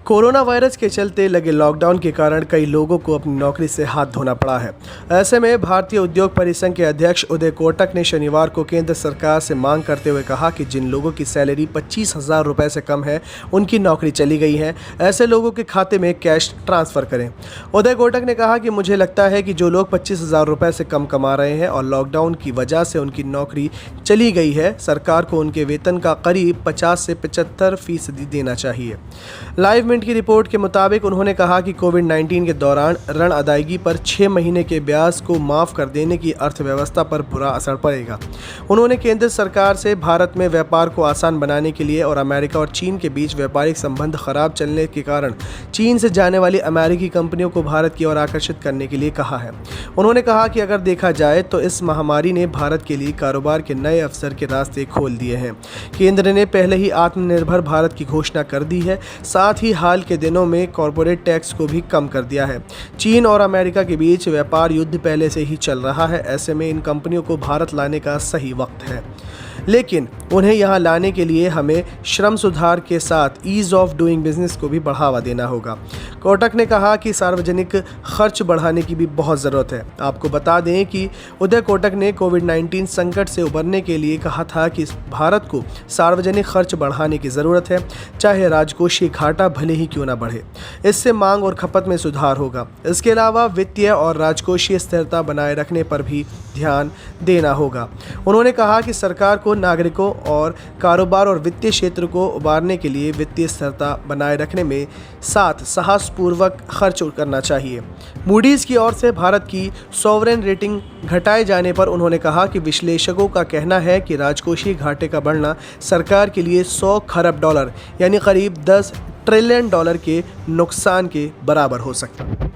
Corona virus के चलते लगे लॉकडाउन के कारण कई लोगों को अपनी नौकरी से हाथ धोना पड़ा है। ऐसे में भारतीय उद्योग परिसंघ के अध्यक्ष उदय कोटक ने शनिवार को केंद्र सरकार से मांग करते हुए कहा कि जिन लोगों की सैलरी 25,000 रुपये से कम है, उनकी नौकरी चली गई है, ऐसे लोगों के खाते में कैश ट्रांसफ़र करें। उदय कोटक ने कहा कि मुझे लगता है कि जो लोग 25,000 रुपये से कम कमा रहे हैं और लॉकडाउन की वजह से उनकी नौकरी चली गई है, सरकार को उनके वेतन का करीब 50 से 75% देना चाहिए। लाइव मिनट की रिपोर्ट के मुताबिक उन्होंने कहा कि कोविड-19 के दौरान ऋण अदायगी पर 6 महीने के ब्याज को माफ़ कर देने की अर्थव्यवस्था पर बुरा असर पड़ेगा। उन्होंने केंद्र सरकार से भारत में व्यापार को आसान बनाने के लिए और अमेरिका और चीन के बीच व्यापारिक संबंध खराब चलने के कारण चीन से जाने वाली अमेरिकी कंपनियों को भारत की ओर आकर्षित करने के लिए कहा है। उन्होंने कहा कि अगर देखा जाए तो इस महामारी ने भारत के लिए कारोबार के नए अवसर के रास्ते खोल दिए हैं। केंद्र ने पहले ही आत्मनिर्भर भारत की घोषणा कर दी है, साथ ही हाल के दिनों में कॉर्पोरेट टैक्स को भी कम कर दिया है। चीन और अमेरिका के बीच व्यापार युद्ध पहले से ही चल रहा है। ऐसे में इन कंपनियों को भारत लाने का सही वक्त है, लेकिन उन्हें यहाँ लाने के लिए हमें श्रम सुधार के साथ ईज़ ऑफ डूइंग बिजनेस को भी बढ़ावा देना होगा। कोटक ने कहा कि सार्वजनिक खर्च बढ़ाने की भी बहुत ज़रूरत है। आपको बता दें कि उदय कोटक ने कोविड-19 संकट से उबरने के लिए कहा था कि भारत को सार्वजनिक खर्च बढ़ाने की ज़रूरत है, चाहे राजकोषीय घाटा भले ही क्यों ना बढ़े। इससे मांग और खपत में सुधार होगा। इसके अलावा वित्तीय और राजकोषीय स्थिरता बनाए रखने पर भी ध्यान देना होगा। उन्होंने कहा कि सरकार को नागरिकों और कारोबार और वित्तीय क्षेत्र को उबारने के लिए वित्तीय स्थिरता बनाए रखने में साथ साहसपूर्वक खर्च करना चाहिए। मूडीज़ की ओर से भारत की सॉवरेन रेटिंग घटाए जाने पर उन्होंने कहा कि विश्लेषकों का कहना है कि राजकोषीय घाटे का बढ़ना सरकार के लिए 100 खरब डॉलर यानी करीब $10 ट्रिलियन के नुकसान के बराबर हो सकता है।